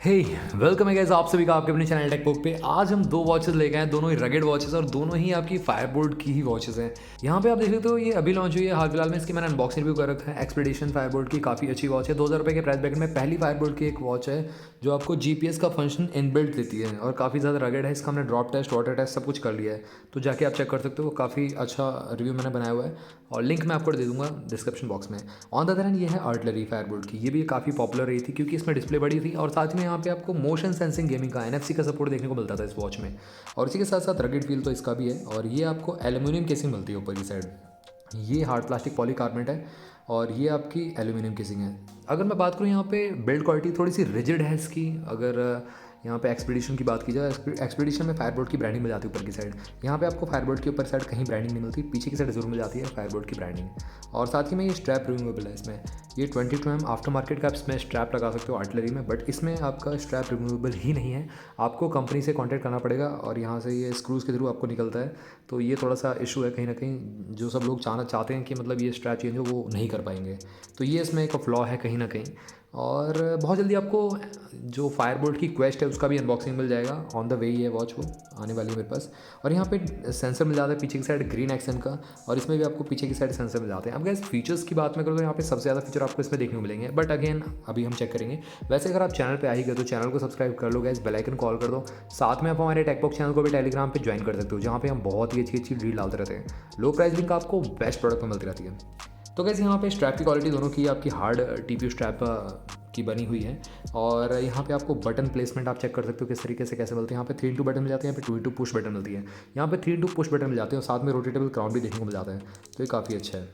हे welcome है guys आप सभी का आपके अपने चैनल टेकबुक पे। आज हम दो वॉचेस लेके आए, दोनों ही रगेड वॉचेस और दोनों ही आपकी फायरबोल्ट की ही वॉचेस हैं। यहाँ पे आप देख सकते हो ये अभी लॉन्च हुई है हाल फिलहाल में, इसकी मैंने अनबॉक्सिंग रिव्यू कर रखा है। एक्सपीडिशन फायरबोल्ट की काफ़ी अच्छी वॉच है, 2000 रुपये के प्राइस ब्रैकेट में पहली फायरबोल्ट की एक वॉच है जो आपको जीपीएस का फंक्शन इनबिल्ट देती है और काफ़ी ज़्यादा रगेड है। इसका हमने ड्रॉप टेस्ट, वाटर टेस्ट सब कुछ कर लिया है, तो जाके आप चेक कर सकते हो। काफ़ी अच्छा रिव्यू मैंने बनाया हुआ है और लिंक मैं आपको दे दूंगा डिस्क्रिप्शन बॉक्स में। ऑन द अदर हैंड ये है आर्टिलरी फायरबोल्ट की, ये भी काफ़ी पॉपुलर रही थी क्योंकि इसमें डिस्प्ले बड़ी थी और साथ में यहाँ पे आपको मोशन सेंसिंग गेमिंग का एनएफसी का सपोर्ट देखने को मिलता था इस वॉच में। और इसी के साथ साथ रगेड फील तो इसका भी है। और ये आपको एल्यूमिनियम केसिंग मिलती है ऊपर की साइड, ये हार्ड प्लास्टिक पॉलीकार्बोनेट है और ये आपकी एल्यूमिनियम केसिंग है। अगर मैं बात करूँ यहाँ पे बिल्ड क्वालिटी थोड़ी सी रिजिड है इसकी। अगर यहाँ पे एक्सपीडिशन की बात की जाए, एक्सपीडिशन में फायरबोल्ट की ब्रांडिंग मिल जाती है ऊपर की साइड। यहाँ पे आपको फायरबोल्ट के ऊपर साइड कहीं ब्रांडिंग नहीं मिलती, पीछे की साइड जरूर मिल जाती है फायरबोल्ट की ब्रांडिंग। और साथ ही में ये स्ट्रैप रिमूवेबल है इसमें, ये 22mm आफ्टर मार्केट का आप इसमें स्ट्रैप लगा सकते हो आर्टिलरी में, बट इसमें आपका स्ट्रैप रिमूवेबल ही नहीं है। आपको कंपनी से कॉन्टैक्ट करना पड़ेगा और यहाँ से ये स्क्रूज़ के थ्रू आपको निकलता है। तो ये थोड़ा सा इशू है कहीं ना कहीं, जो सब लोग चाहते हैं कि मतलब ये स्ट्रैप चेंज हो, वो नहीं कर पाएंगे। तो ये इसमें एक फ्लॉ है कहीं ना कहीं। और बहुत जल्दी आपको जो फायरबोल्ट की क्वेस्ट है उसका भी अनबॉक्सिंग मिल जाएगा, ऑन द वे ही है वॉच, वो आने वाली है मेरे पास। और यहाँ पे सेंसर मिल जाता है पीछे की साइड ग्रीन एक्सन का, और इसमें भी आपको पीछे की साइड सेंसर मिल जाते हैं। अब गैस फीचर्स की बात मैं करूँ तो यहाँ पे सबसे ज़्यादा फीचर आपको इसमें देखने को मिलेंगे, बट अगेन अभी हम चेक करेंगे। वैसे अगर आप चैनल पे आ ही गए तो चैनल को सब्सक्राइब कर लो गैस, बेल आइकन कॉल कर दो। साथ में आप हमारे टेकबॉक चैनल को भी टेलीग्राम पे ज्वाइन कर सकते हो, जहाँ पे हम बहुत ही अच्छी अच्छी डील डालते रहते हैं। लो प्राइस लिंक आपको बेस्ट प्रोडक्ट में मिलती रहती है। तो गैस यहाँ पे स्ट्रैप की क्वालिटी दोनों की आपकी हार्ड टीपीयू स्ट्रैप की बनी हुई है। और यहाँ पे आपको बटन प्लेसमेंट आप चेक कर सकते हो किस तरीके से कैसे मिलते हैं। यहाँ पे 3 बटन मिल जाते हैं, यहाँ पे 2 पुश बटन मिलती है। यहाँ पे 3 पुश बटन मिल जाते हैं और साथ में रोटेटेबल क्राउन भी देखने को मिल जाता है, तो ये काफ़ी अच्छा है।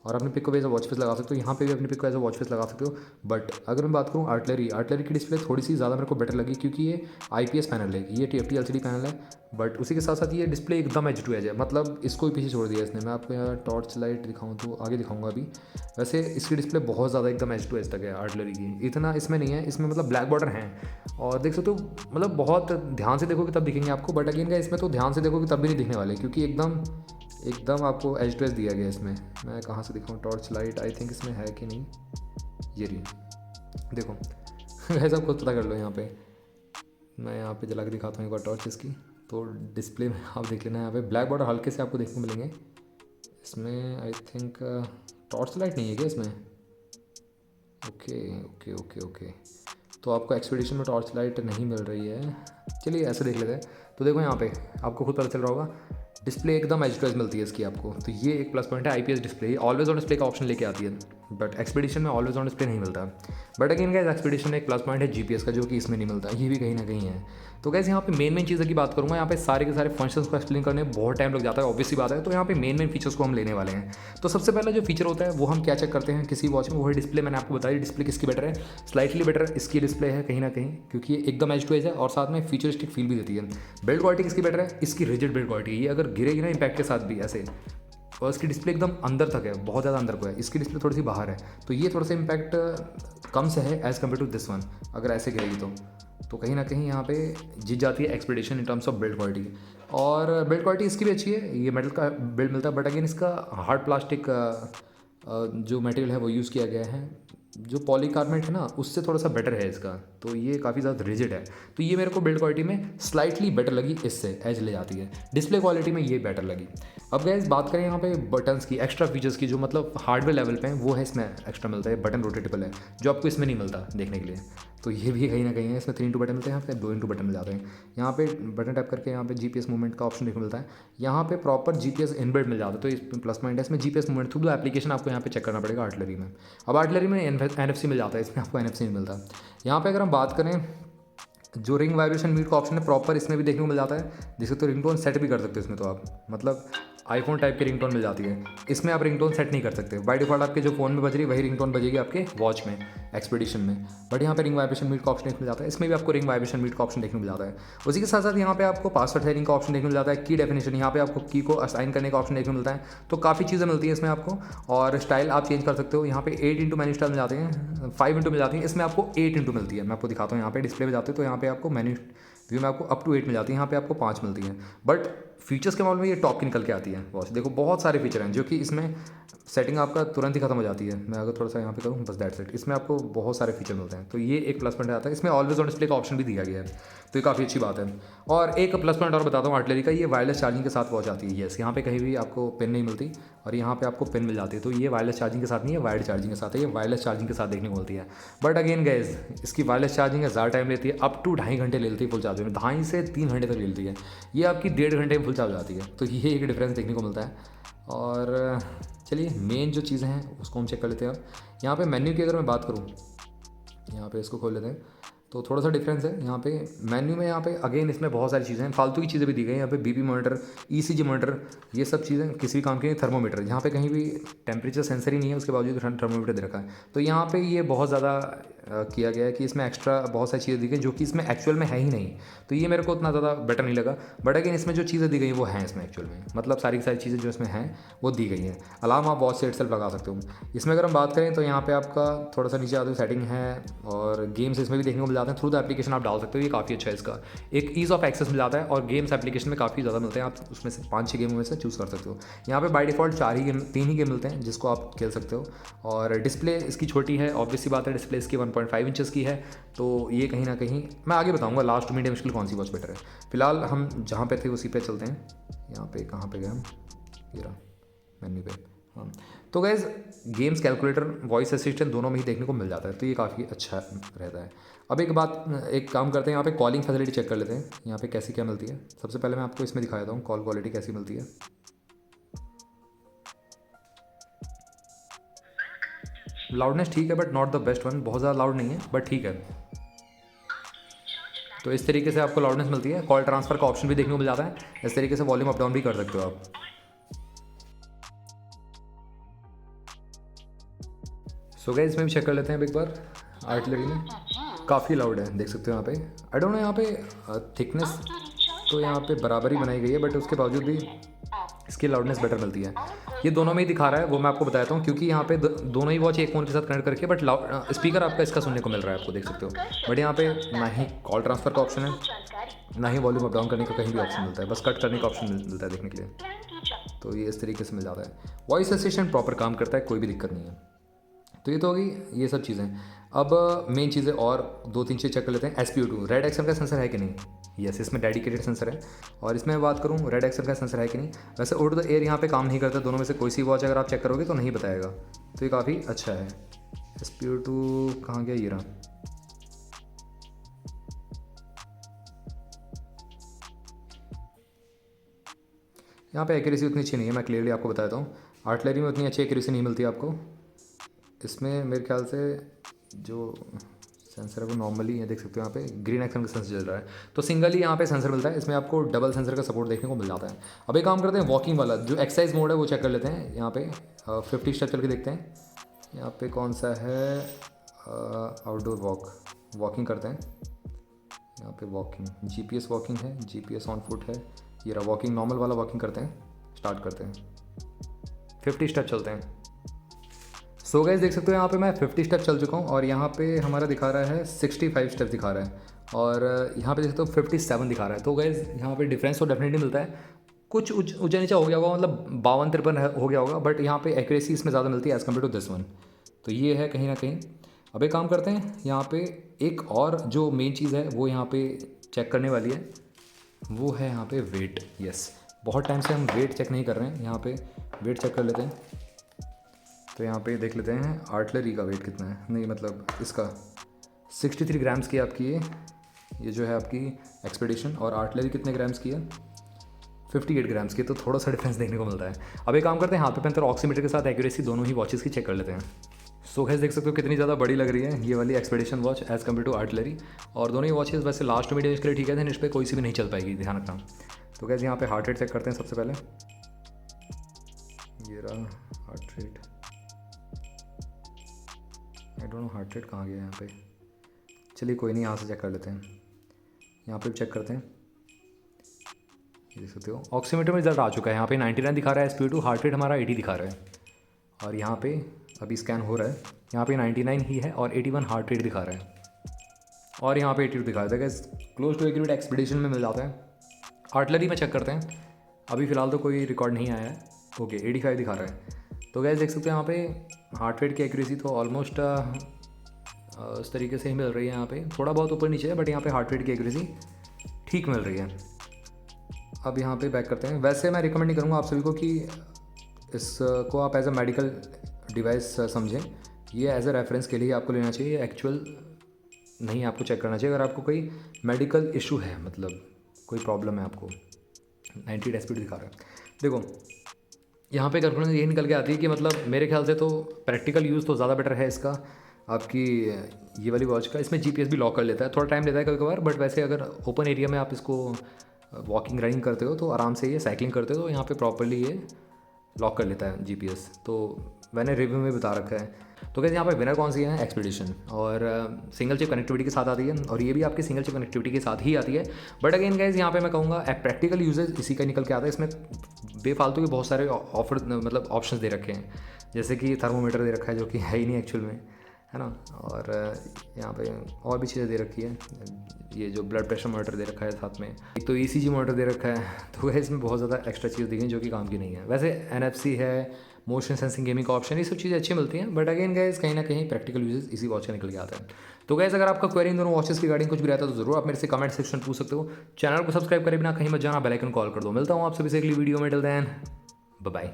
और अपने पिक को एज अ वॉच फेस लगा सकते हो, यहाँ पे भी अपने पिक को एज अ वॉच फेस लगा सकते हो। बट अगर मैं बात करूँ आर्टिलरी की डिस्प्ले थोड़ी सी ज़्यादा मेरे को बेटर लगी, क्योंकि ये IPS पैनल है, ये TFT LCD पैनल है। बट उसी के साथ साथ ये डिस्प्ले एकदम एज टू एज है, मतलब इसको भी पीछे छोड़ दिया इसने। मैं आपको यहाँ टॉर्च लाइट दिखाऊँ तो आगे दिखाऊंगा अभी। वैसे इसकी डिस्प्ले बहुत ज़्यादा एकदम एज टू एज तक है आर्टिलरी की, इतना इसमें नहीं है। इसमें मतलब ब्लैक बॉर्डर हैं और देख सकते हो, मतलब बहुत ध्यान से देखोगे तब दिखेंगे आपको। बट अगेन का इसमें तो ध्यान से देखोगे तब भी नहीं दिखने वाले, क्योंकि एकदम आपको एज टू एज दिया गया इसमें। मैं कहाँ से दिखाऊँ टॉर्च लाइट, आई थिंक इसमें है कि नहीं, ये रही देखो। वैसे आप खुद पता कर लो। यहाँ पे मैं यहाँ पे जला के दिखाता हूँ एक बार टॉर्च इसकी, तो डिस्प्ले में आप देख लेना। यहाँ पे ब्लैक बॉर्डर हल्के से आपको देखने को मिलेंगे इसमें। आई थिंक टॉर्च लाइट नहीं है क्या इसमें? ओके ओके ओके ओके, तो आपको एक्सपीडिशन में टॉर्च लाइट नहीं मिल रही है। चलिए ऐसे देख लेते हैं। तो देखो यहाँ पे आपको खुद पता चल रहा होगा, डिस्प्ले एकदम एज टू एज मिलती है इसकी आपको, तो ये एक प्लस पॉइंट है। IPS display always on display का ऑप्शन लेके आती है, बट एक्सपीडिशन में ऑलवेज ऑन डिस्प्ले नहीं मिलता। बट अगेन गाइस एक्सपीडिशन में एक प्लस पॉइंट है GPS का, जो कि इसमें नहीं मिलता, ये भी कहीं ना कहीं है। तो गाइस यहाँ पे मेन चीज़ों की बात करूँगा। यहाँ पे सारे के सारे फंक्शंस को एक्सप्लेन करने में बहुत टाइम लग जाता है, ऑब्वियसली बात है। तो यहाँ पे मेन फीचर्स को हम लेने वाले हैं। तो सबसे पहला जो फीचर होता है वो हम क्या चेक करते हैं किसी वॉच में, वो है डिस्प्ले। मैंने आपको बताया डिस्प्ले किसकी बेटर है, स्लाइटली बेटर इसकी डिस्प्ले है कहीं ना कहीं, क्योंकि ये एकदम एज टू एज है और साथ में फ्यूचरिस्टिक फील भी देती है। बिल्ड क्वालिटी किसकी बेटर है, इसकी रिजिड बिल्ड क्वालिटी। ये अगर गिरेगी ना इम्पैक्ट के साथ भी ऐसे, और इसकी डिस्प्ले एकदम अंदर तक है, बहुत ज़्यादा अंदर को है। इसकी डिस्प्ले थोड़ी सी बाहर है, तो ये थोड़ा सा इम्पैक्ट कम से है as compared to this one. अगर ऐसे गिरेगी तो कहीं ना कहीं यहाँ पे जीत जाती है expedition in terms of build quality. और बिल्ड क्वालिटी इसकी भी अच्छी है, ये मेटल का बिल्ड मिलता है, बट अगेन इसका हार्ड प्लास्टिक जो मटेरियल है वो यूज़ किया गया है। जो पॉलीकार्बोनेट है ना, उससे थोड़ा सा बेटर है इसका, तो ये काफ़ी ज़्यादा रिजिड है। तो ये मेरे को बिल्ड क्वालिटी में स्लाइटली बेटर लगी, इससे एज ले जाती है। डिस्प्ले क्वालिटी में ये बेटर लगी। अब गाइस बात करें यहाँ पे बटन्स की, एक्स्ट्रा फीचर्स की, जो मतलब हार्डवेयर लेवल पे हैं, वो है इसमें एक्स्ट्रा मिलता है। बटन रोटेटेबल है, जो आपको इसमें नहीं मिलता देखने के लिए, तो ये भी कहीं ना कहीं है। इसमें 3 बटन मिलते हैं, यहाँ पे 2 बटन मिल जाते हैं। यहाँ पे बटन टैप करके यहाँ पे GPS मूवमेंट का ऑप्शन देखने को मिलता है। यहाँ पे प्रॉपर GPS इनबिल्ट मिल जाता है, तो इस प्लस पॉइंट है। इसमें GPS मूवमेंट थ्रू एप्लीकेशन आपको यहाँ पे चेक करना पड़ेगा आर्टिलरी में। अब आर्टिलरी में NFC मिल जाता है, इसमें आपको NFC नहीं मिलता। यहाँ पे अगर हम बात करें, जो रिंग वाइब्रेशन म्यूट का ऑप्शन है प्रॉपर इसमें भी देखने को मिल जाता है। जिससे तो रिंगटोन सेट भी कर सकते हो इसमें, तो आप मतलब आईफोन टाइप की रिंगटोन मिल जाती है। इसमें आप रिंगटोन सेट नहीं कर सकते, बाय डिफॉल्ट आपके जो फ़ोन में बज रही है वही रिंगटोन बजेगी आपके वॉच में एक्सपीडिशन में। बट यहाँ पे रिंग वाइब्रेशन म्यूट का ऑप्शन देखने मिल जाता है, इसमें भी आपको रिंग वाइब्रेशन म्यूट का ऑप्शन देखने मिल जाता है। उसी के साथ साथ यहाँ पे आपको पासवर्ड सेटिंग का ऑप्शन देखने मिल जाता है। की डेफिनेशन, यहाँ पे आपको की को असाइन करने का ऑप्शन देखने मिलता है। तो काफ़ी चीज़ें मिलती हैं इसमें आपको, और स्टाइल आप चेंज कर सकते हो। यहाँ पे 8x मेन्यू स्टाइल मिल जाते हैं, 5x मिल जाती है, इसमें आपको 8x मिलती है। मैं आपको दिखाता हूँ, यहाँ पे डिस्प्ले में जाते हो तो यहाँ पे आपको मेन्यू व्यू में आपको अप टू 8 मिल जाती है, यहाँ पे आपको 5 मिलती है। बट फीचर्स के मामले में ये टॉप की निकल के आती है वॉच। देखो बहुत सारे फीचर हैं जो कि इसमें सेटिंग आपका तुरंत ही खत्म हो जाती है। मैं अगर थोड़ा सा यहाँ पे करूँ बस दैट्स इट। इसमें आपको बहुत सारे फीचर मिलते हैं, तो ये एक प्लस पॉइंट आता है। इसमें ऑलवेज ऑन डिस्प्ले का ऑप्शन भी दिया गया है, तो ये काफ़ी अच्छी बात है। और एक प्लस पॉइंट और बताता हूँ आर्टिलरी का, ये वायरलेस चार्जिंग के साथ वॉच आती है। येस, यहाँ पे कहीं भी आपको पिन नहीं मिलती और यहाँ पे आपको पिन मिल जाती है। तो ये वायरलेस चार्जिंग के साथ नहीं है, वायर्ड चार्जिंग के साथ है। ये वायरलेस चार्जिंग के साथ देखने को मिलती है। बट अगेन गाइस, इसकी वायरलेस चार्जिंग ज़्यादा टाइम लेती है, अप टू 2.5 घंटे ले लेती है फुल चार्ज में, 2.5 से 3 घंटे तक ले लेती है। ये आपकी 1.5 घंटे में फुल चार्ज हो जाती है। तो ये एक डिफरेंस देखने को मिलता है। और चलिए मेन जो चीज़ें हैं उसको हम चेक कर लेते हैं। अब यहाँ पे मेन्यू की अगर मैं बात करूँ, यहाँ पे इसको खोल लेते हैं, तो थोड़ा सा डिफरेंस है यहाँ पे मेन्यू में। यहाँ पे अगेन इसमें बहुत सारी चीज़ें हैं, फालतू की चीज़ें भी दी गई हैं। यहाँ पे बीपी मॉनिटर, ईसीजी मॉनिटर, ये सब चीज़ें किसी भी काम के। थर्मोमीटर, यहाँ पे कहीं भी टेम्परेचर सेंसर ही नहीं है, उसके बावजूद थर्मोमीटर दे रखा है। तो यहाँ पे ये बहुत ज़्यादा किया गया है कि इसमें एक्स्ट्रा बहुत सारी चीज़ें दी गई जो कि इसमें एक्चुअल में है ही नहीं। तो ये मेरे को उतना ज़्यादा बेटर नहीं लगा। बट अगेन इसमें जो चीज़ें दी गई वो हैं इसमें एक्चुअल में, मतलब सारी की सारी चीज़ें जो इसमें हैं वो दी गई हैं। अलार्म आप वॉच से इटसेल्फ लगा सकते हो। इसमें अगर हम बात करें तो यहाँ पे आपका थोड़ा सा नीचे आते सेटिंग है, और गेम्स इसमें भी देखने को मिल जाते हैं। थ्रू द एप्लीकेशन आप डाल सकते हो, ये काफ़ी अच्छा है। इसका एक ईज़ ऑफ एक्सेस मिल जाता है, और गेम्स एप्लीकेशन में काफ़ी ज़्यादा मिलते हैं। आप उसमें से 5-6 गेमों में से चूज़ कर सकते हो। यहाँ पे बाय डिफ़ॉल्ट 3 ही गेम मिलते हैं जिसको आप खेल सकते हो। और डिस्प्ले इसकी छोटी है, ऑब्वियस सी बात है, डिस्प्ले इसकी 1.5 इंचेस की है। तो ये कहीं ना कहीं मैं आगे बताऊंगा लास्ट टू मीडियम स्केल कौन सी वॉच बेटर है। फिलहाल हम जहाँ पे थे उसी पे चलते हैं। यहाँ पे कहाँ पे गए हम, ये रहा मेन्यू पे। हाँ, तो guys games, calculator, voice assistant दोनों में ही देखने को मिल जाता है, तो ये काफ़ी अच्छा रहता है। अब एक काम करते हैं, यहाँ पे कॉलिंग फैसिलिटी चेक कर लेते हैं, यहाँ पे कैसी क्या मिलती है। सबसे पहले मैं आपको इसमें दिखा देता हूँ कॉल क्वालिटी कैसी मिलती है। लाउडनेस ठीक है, but not the best one, बहुत ज़्यादा लाउड नहीं है बट ठीक है। तो इस तरीके से आपको लाउडनेस मिलती है। कॉल ट्रांसफ़र का ऑप्शन भी देखने को मिल जाता है। इस तरीके से वॉल्यूम अप डाउन भी कर सकते हो आप। सो गाइस इसमें भी चेक कर लेते हैं अब एक बार। आर्टिलरी में काफ़ी लाउड है, देख सकते हो यहाँ पे। आई डोंट नो यहाँ पे थिकनेस तो यहाँ पे बराबर ही बनाई गई है, बट उसके बावजूद भी इसकी लाउडनेस बेटर मिलती है। ये दोनों में ही दिखा रहा है, वो मैं आपको बताता हूँ, क्योंकि यहाँ पे दोनों ही वॉच एक फ़ोन के साथ कनेक्ट करके, बट स्पीकर आपका इसका सुनने को मिल रहा है, आपको देख सकते हो। बट यहाँ पे ना ही कॉल ट्रांसफ़र का ऑप्शन है, ना ही वॉल्यूम अप डाउन करने का कहीं भी ऑप्शन मिलता है, बस कट करने का ऑप्शन मिलता है देखने के लिए। तो ये इस तरीके से मिल जाता है। वॉइस असिस्टेंट प्रॉपर काम करता है, कोई भी दिक्कत नहीं है। तो ये तो होगी ये सब चीज़ें। अब मेन चीज़ें और 2-3 चीज़ चेक कर लेते हैं। SPO2 रेड एक्सएम का सेंसर है कि नहीं। यस, इसमें डेडिकेटेड सेंसर है। और इसमें बात करूँ रेड एक्सएम का सेंसर है कि नहीं। वैसे ओवर द एयर यहाँ पे काम नहीं करता, दोनों में से कोई सी वॉच अगर आप चेक करोगे तो नहीं बताएगा, तो ये काफ़ी अच्छा है। SPO2 कहाँ गया, ये रहा। यहाँ पे एक्यूरेसी उतनी अच्छी नहीं है, मैं क्लियरली आपको बताता हूँ। आर्टिलरी में उतनी अच्छी एक्यूरेसी नहीं मिलती आपको। इसमें मेरे ख्याल से जो सेंसर है वो नॉर्मली है, देख सकते हो यहाँ पे ग्रीन एक्शन का सेंसर चल रहा है, तो सिंगल ही यहाँ पे सेंसर मिलता है। इसमें आपको डबल सेंसर का सपोर्ट देखने को मिल जाता है। अब एक काम करते हैं, वॉकिंग वाला जो एक्सरसाइज मोड है वो चेक कर लेते हैं। यहाँ पे 50 स्टेप चल के देखते हैं। यहाँ पे कौन सा है, आउटडोर वॉकिंग करते हैं। यहाँ पे वॉकिंग GPS वॉकिंग है, GPS ऑन फुट है। ये रहा वॉकिंग, नॉर्मल वाला वॉकिंग करते हैं, स्टार्ट करते हैं। 50 स्टेप चलते हैं। सो गाइस देख सकते हो यहाँ पे मैं 50 स्टेप चल चुका हूँ, और यहाँ पे हमारा दिखा रहा है 65 स्टेप दिखा रहा है, और यहाँ पे देख सकते हो 57 दिखा रहा है। तो गाइस यहाँ पे डिफरेंस तो डेफिनेटली मिलता है। कुछ ऊंचा नीचा हो गया होगा, मतलब 52-53 हो गया होगा, बट यहाँ पे एक्यूरेसी इसमें ज़्यादा मिलती है as compared to this one. तो ये है कहीं ना कहीं। अब एक काम करते हैं, यहाँ पे एक और जो मेन चीज़ है वो यहाँ पे चेक करने वाली है, वो है यहाँ पे वेट। यस, बहुत टाइम से हम वेट चेक नहीं कर रहे हैं, यहाँ पे वेट चेक कर लेते हैं। तो यहाँ पे देख लेते हैं आर्टिलरी का वेट कितना है, नहीं मतलब इसका 63 ग्राम्स की आपकी ये जो है आपकी एक्सपेडिशन, और आर्टिलरी कितने ग्राम्स की है, 58 ग्राम्स की। तो थोड़ा सा डिफरेंस देखने को मिलता है। अब एक काम करते हैं, हाथ पे पेंटर ऑक्सीमीटर के साथ एक्यूरेसी दोनों ही वॉचेस की चेक कर लेते हैं। सो गाइस देख सकते हो कितनी ज़्यादा बड़ी लग रही है ये वाली expedition watch as compared to artillery. और दोनों ही वॉचेस वैसे लास्ट मीडियम इसके लिए ठीक है, इस पर कोई सी भी नहीं चल पाएगी, ध्यान रखना। तो गाइस यहाँ पे हार्ट रेट चेक करते हैं सबसे पहले। ये रहा heart rate, I don't know heart rate कहाँ गया यहाँ पे। चलिए कोई नहीं, यहाँ से चेक कर लेते हैं। यहाँ पे भी चेक करते हैं, देख सकते हो ऑक्सीमीटर में रिजल्ट आ चुका है। यहाँ पे 99 दिखा रहा है SPO2, हार्ट रेट हमारा 80 दिखा रहा है, और यहाँ पे अभी स्कैन हो रहा है, यहाँ पे 99 ही है और 81 हार्ट रेट दिखा रहा है, और यहाँ पे 82 दिखा रहा है। क्लोज टू एक्यूरेट एक्सपेडिशन में मिल जाता है। आर्टिलरी में चेक करते हैं, अभी फ़िलहाल तो कोई रिकॉर्ड नहीं आया है। ओके 85 दिखा रहा है। तो गैस देख सकते हैं यहाँ पे हार्ट रेट की एक्यूरेसी तो ऑलमोस्ट इस तरीके से ही मिल रही है। यहाँ पे थोड़ा बहुत ऊपर नीचे है बट यहाँ पे हार्ट रेट की एक्यूरेसी ठीक मिल रही है। अब यहाँ पे बैक करते हैं। वैसे मैं रिकमेंड नहीं करूँगा आप सभी को कि इसको आप एज अ मेडिकल डिवाइस समझें। ये एज अ रेफरेंस के लिए आपको लेना चाहिए, एक्चुअल नहीं आपको चेक करना चाहिए। अगर आपको कोई मेडिकल इशू है, मतलब कोई प्रॉब्लम है आपको, 90 डेज स्पीड दिखा रहा है, देखो यहाँ पे कंक्लूजन यही निकल के आती है कि मतलब मेरे ख्याल से तो प्रैक्टिकल यूज़ तो ज़्यादा बेटर है इसका आपकी ये वाली वॉच का। इसमें जीपीएस भी लॉक कर लेता है, थोड़ा टाइम लेता है कभी कभार, बट वैसे अगर ओपन एरिया में आप इसको वॉकिंग रनिंग करते हो तो आराम से, ये साइकिलिंग करते हो तो यहाँ पे प्रॉपर्ली ये लॉक कर लेता है जीपीएस। तो मैंने रिव्यू में बता रखा है। तो कैसे यहाँ पे विनर कौन सी है, एक्सपीडिशन, और सिंगल चिप कनेक्टिविटी के साथ आती है, और ये भी आपकी सिंगल चिप कनेक्टिविटी के साथ ही आती है। बट अगेन गाइज यहाँ पे मैं कहूँगा प्रैक्टिकल यूजेज इसी का निकल के आता है। इसमें बेफालतू के बहुत सारे ऑफर मतलब ऑप्शंस दे रखे हैं, जैसे कि थर्मोमीटर दे रखा है जो कि है ही नहीं एक्चुअल में, है ना। और यहाँ पे और भी चीज़ें दे रखी है, ये जो ब्लड प्रेशर मॉनिटर दे रखा है साथ में, एक तो ईसीजी मॉनिटर दे रखा है। तो वह इसमें बहुत ज़्यादा एक्स्ट्रा चीज़ दी गई जो कि काम की नहीं है। वैसे एनएफसी है, मोशन सेंसिंग गेमिंग का ऑप्शन, ये सब चीज़ें अच्छी मिलती हैं। बट अगेन गाइज कहीं ना कहीं प्रैक्टिकल यूजेस इसी वॉच का निकल के आता है। तो गाइज अगर आपका क्वेरी इन दोनों वॉचेस की रिगार्डिंग कुछ भी रहता है तो जरूर आप मेरे से कमेंट सेक्शन पूछ सकते हो। चैनल को सब्सक्राइब करे बिना कहीं मत जाना, बेल आइकन कॉल कर दो। मिलता हूँ आप सभी से अगली वीडियो में, टिल देन बाय बाय।